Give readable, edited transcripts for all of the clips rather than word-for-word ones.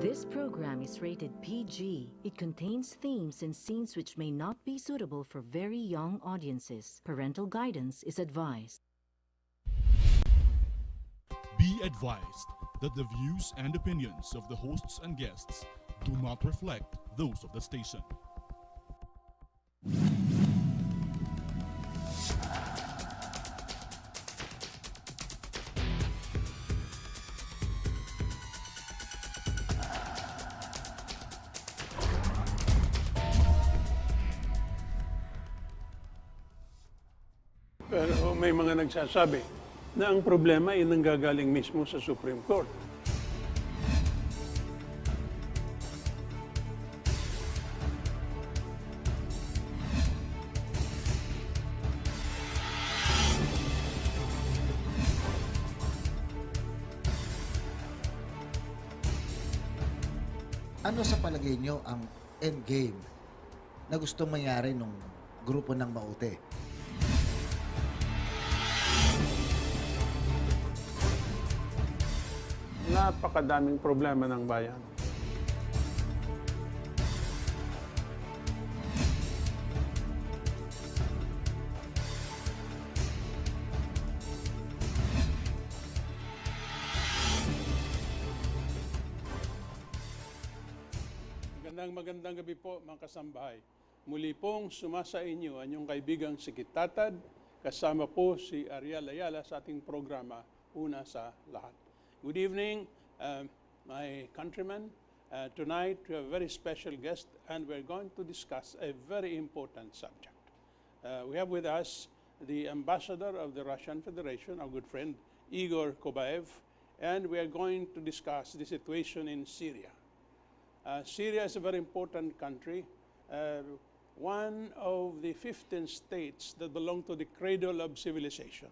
This program is rated PG. It contains themes and scenes which may not be suitable for very young audiences. Parental guidance is advised. Be advised that the views and opinions of the hosts and guests do not reflect those of the station. Pero may mga nagsasabi na ang problema ay nanggagaling mismo sa Supreme Court. Ano sa palagay nyo ang endgame na gustong mangyari nung grupo ng Maute? Napakadaming problema ng bayan. Magandang gabi po mga kasambahay. Muli pong sumasa inyo ang inyong kaibigang si Kitatad, kasama po si Ariel Ayala sa ating programa, Una sa Lahat. Good evening, my countrymen. Tonight we have a very special guest and we're going to discuss a very important subject. We have with us the ambassador of the Russian Federation, our good friend Igor Kobaev, and we are going to discuss the situation in Syria. Syria is a very important country, one of the 15 states that belong to the cradle of civilization.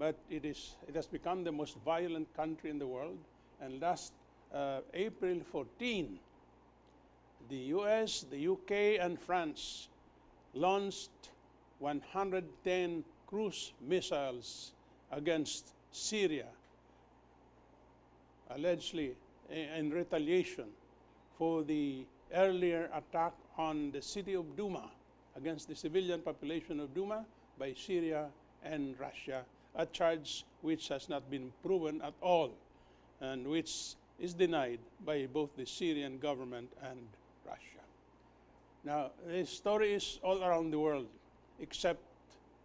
But it has become the most violent country in the world. And last April 14, the US, the UK, and France launched 110 cruise missiles against Syria, allegedly in retaliation for the earlier attack on the city of Duma, against the civilian population of Duma by Syria and Russia, a charge which has not been proven at all and which is denied by both the Syrian government and Russia. Now, this story is all around the world, except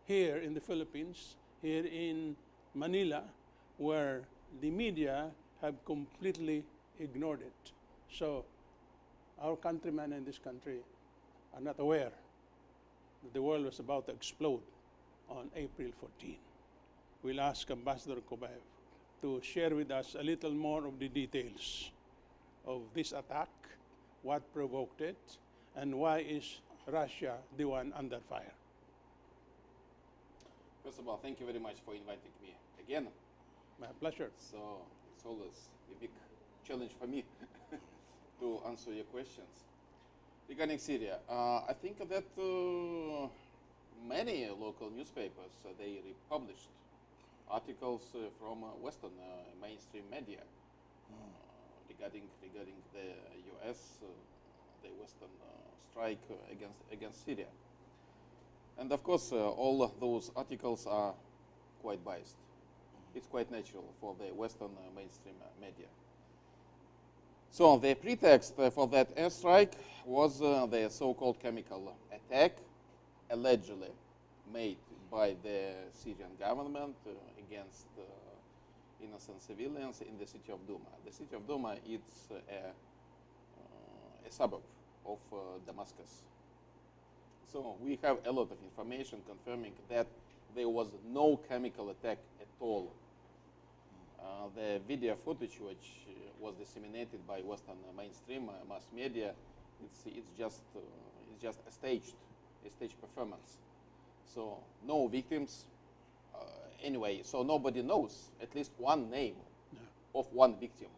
here in the Philippines, here in Manila, where the media have completely ignored it. So, our countrymen in this country are not aware that the world was about to explode on April 14. We'll ask Ambassador Kobaev to share with us a little more of the details of this attack, what provoked it, and why is Russia the one under fire. First of all, thank you very much for inviting me again. My pleasure. So it's always a big challenge for me to answer your questions. Regarding Syria, I think that many local newspapers, they republished articles from Western mainstream media regarding the U.S., the Western strike against Syria. And of course, all of those articles are quite biased. It's quite natural for the Western mainstream media. So the pretext for that airstrike was the so-called chemical attack, allegedly made by the Syrian government against innocent civilians in the city of Duma. The city of Duma is a suburb of Damascus. So we have a lot of information confirming that there was no chemical attack at all. The video footage which was disseminated by Western mainstream mass media, it's just a staged performance. So no victims. Anyway, so nobody knows at least one name of one victim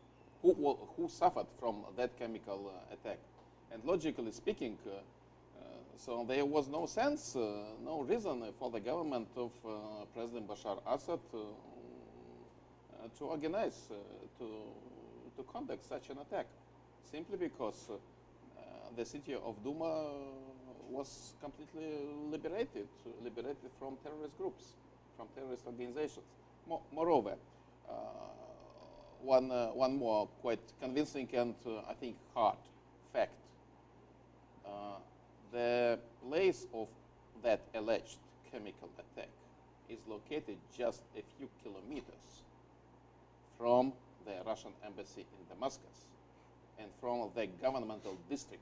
who suffered from that chemical attack. And logically speaking, so there was no sense, no reason for the government of President Bashar Assad to organize, to conduct such an attack. simply because the city of Duma was completely liberated from terrorist groups, from terrorist organizations. Moreover, one more quite convincing and I think hard fact. The place of that alleged chemical attack is located just a few kilometers from the Russian embassy in Damascus and from the governmental district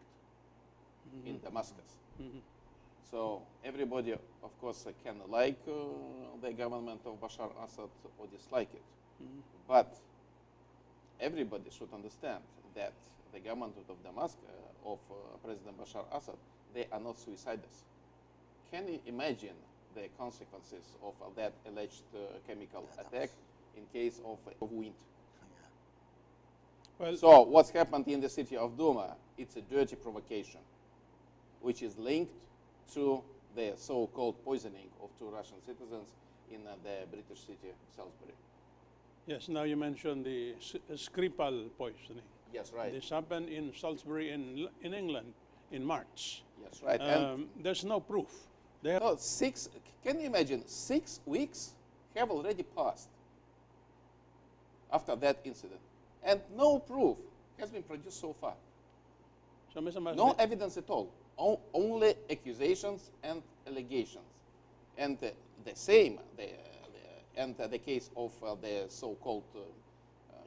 in Damascus. So everybody, of course, can like the government of Bashar Assad or dislike it. But everybody should understand that the government of Damascus, of President Bashar Assad, they are not suiciders. Can you imagine the consequences of that alleged chemical attack in case of wind? Well, So what's happened in the city of Duma, it's a dirty provocation, which is linked to the so-called poisoning of 2 Russian citizens in the British city Salisbury. yes, now you mentioned the Skripal poisoning. Yes, right. This happened in Salisbury in England in March. Yes, right. And There's no proof. They have, no, can you imagine, 6 weeks have already passed after that incident, and no proof has been produced so far. so Mr. Mas- No evidence at all. Only accusations and allegations. And the same, the case of the so-called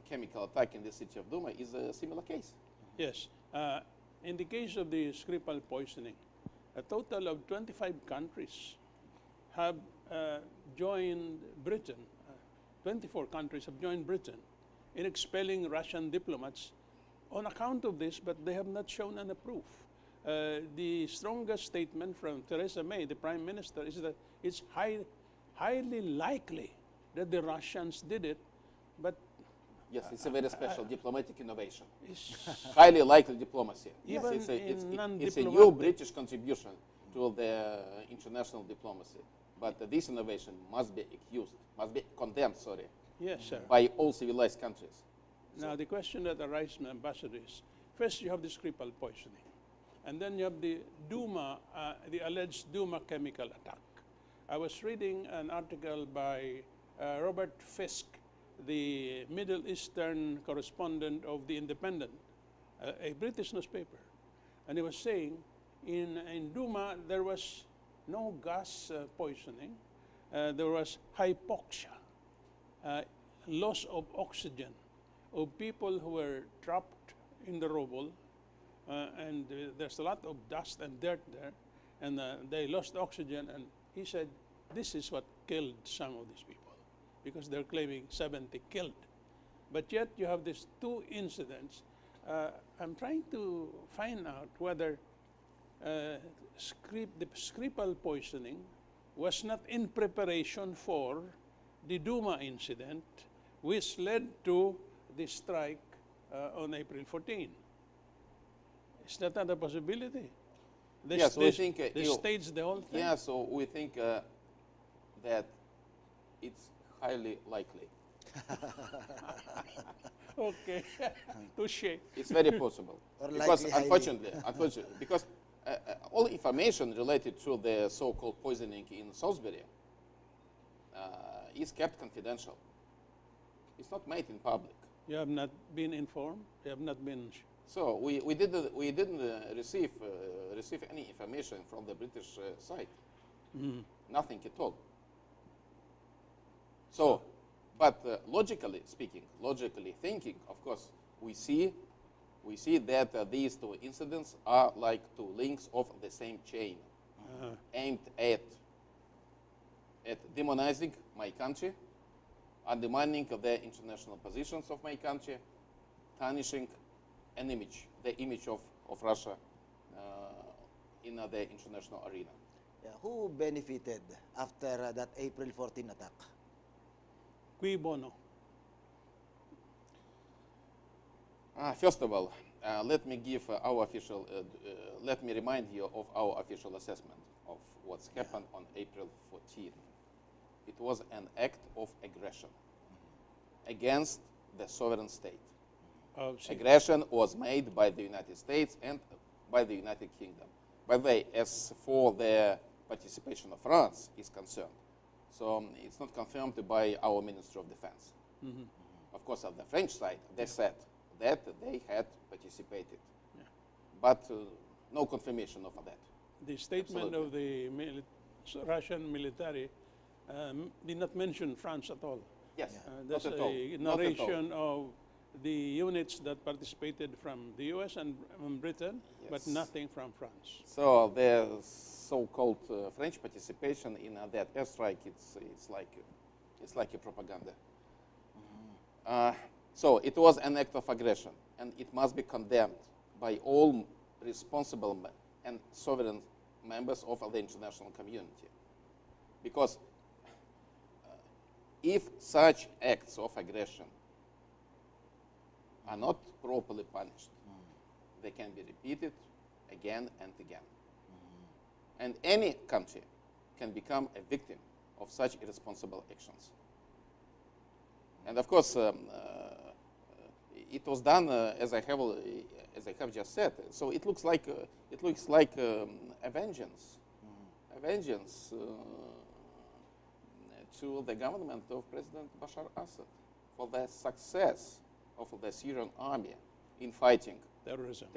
chemical attack in the city of Duma is a similar case. Yes. In the case of the Skripal poisoning, a total of 25 countries have joined Britain. 24 countries have joined Britain in expelling Russian diplomats on account of this, but they have not shown any proof. The strongest statement from Theresa May, the Prime Minister, is that it's highly likely that the Russians did it, but Yes, it's a very special diplomatic innovation. it's Highly likely diplomacy. Yes, Even it's a new non-diplomatic- British contribution to the international diplomacy. But this innovation must be condemned, yes, sir. by all civilized countries. Now, the question that arises, Ambassador, is first you have the Skripal poisoning, and then you have the Duma, the alleged Duma chemical attack. I was reading an article by Robert Fisk, the Middle Eastern correspondent of The Independent, a British newspaper, and he was saying in Duma there was no gas poisoning, there was hypoxia, loss of oxygen of people who were trapped in the rubble, and there's a lot of dust and dirt there, and they lost oxygen, and he said this is what killed some of these people, because they're claiming 70 killed. But yet you have these 2 incidents. I'm trying to find out whether the Skripal poisoning was not in preparation for the Duma incident, which led to the strike on April 14. Is that not a possibility? Yes, we think they staged the whole thing. Yeah, so we think that it's highly likely. Okay, touche. It's very possible. Or Because likely highly. unfortunately, because all information related to the so-called poisoning in Salisbury is kept confidential. It's not made in public. You have not been informed. You have not been. So we didn't receive any information from the British side. Nothing at all. So, but logically speaking, logically thinking, of course, we see that these 2 incidents are like 2 links of the same chain, aimed at demonizing my country, undermining the international positions of my country, tarnishing an image, the image of Russia in the international arena. Yeah, who benefited after that April 14 attack? Cui bono? First of all, let me give our official. Let me remind you of our official assessment of what's happened on April 14. It was an act of aggression against the sovereign state. Syria. Aggression was made by the United States and by the United Kingdom. By the way, as for the participation of France is concerned, so it's not confirmed by our Ministry of Defense. Of course, on the French side, they said that they had participated, but no confirmation of that. The statement of the Russian military did not mention France at all. Yes, That's not at all. a Not at all. narration of the units that participated from the US and from Britain, but Yes. nothing from France. So the so-called French participation in that airstrike, it's like a propaganda. So it was an act of aggression, and it must be condemned by all responsible and sovereign members of the international community. Because if such acts of aggression are not properly punished, they can be repeated again and again. And any country can become a victim of such irresponsible actions. And of course, it was done as I have just said. So it looks like a vengeance, to the government of President Bashar Assad for the success of the Syrian army in fighting terrorism,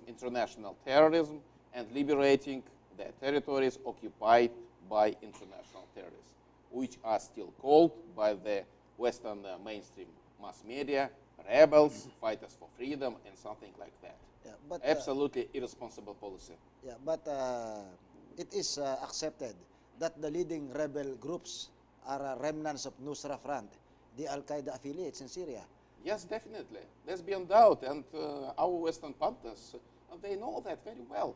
international terrorism, and liberating the territories occupied by international terrorists, which are still called by the Western mainstream mass media rebels, fighters for freedom, and something like that. Yeah, but Absolutely irresponsible policy. yeah, but it is accepted that the leading rebel groups are remnants of Nusra Front, the Al-Qaeda affiliates in Syria. Yes, definitely. There's beyond doubt, and our Western partners, they know that very well.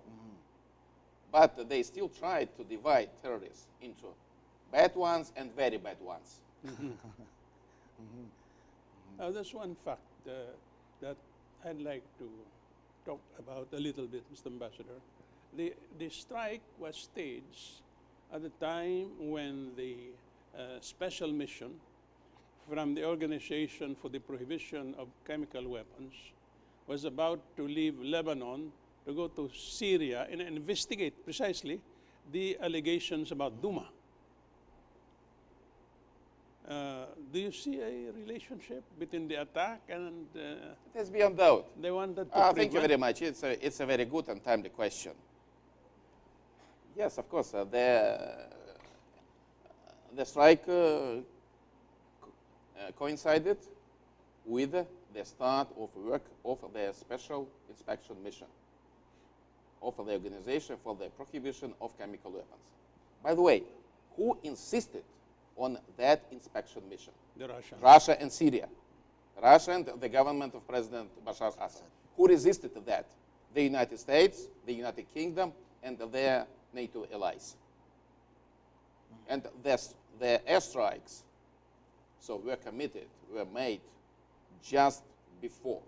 But they still try to divide terrorists into bad ones and very bad ones. There's one fact that I'd like to talk about a little bit, Mr. Ambassador. The strike was staged at the time when the special mission from the Organization for the Prohibition of Chemical Weapons was about to leave Lebanon to go to Syria and investigate precisely the allegations about Duma. Do you see a relationship between the attack and There's beyond doubt. they wanted to Thank you prevent? very much. It's a very good and timely question. Yes, of course. The strike coincided with the start of work of the special inspection mission of the Organization for the Prohibition of Chemical Weapons. By the way, who insisted on that inspection mission? The Russians. Russia and Syria. Russia and the government of President Bashar Assad. Who resisted that? The United States, the United Kingdom, and their NATO allies. And the airstrikes, so were committed, were made just before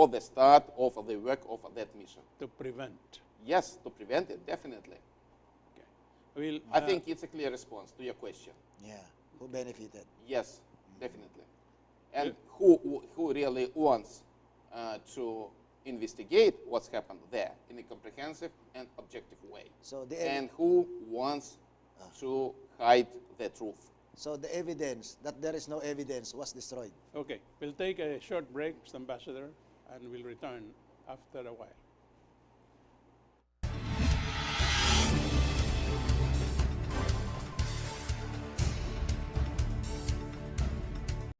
the start of the work of that mission. To prevent. Yes, to prevent it, definitely. Well, I think it's a clear response to your question. Yeah, who benefited? Yes, definitely. And who really wants to investigate what's happened there in a comprehensive and objective way? So And who wants to hide the truth? so the evidence that there is no evidence was destroyed. okay, we'll take a short break, Mr. Ambassador, and we'll return after a while.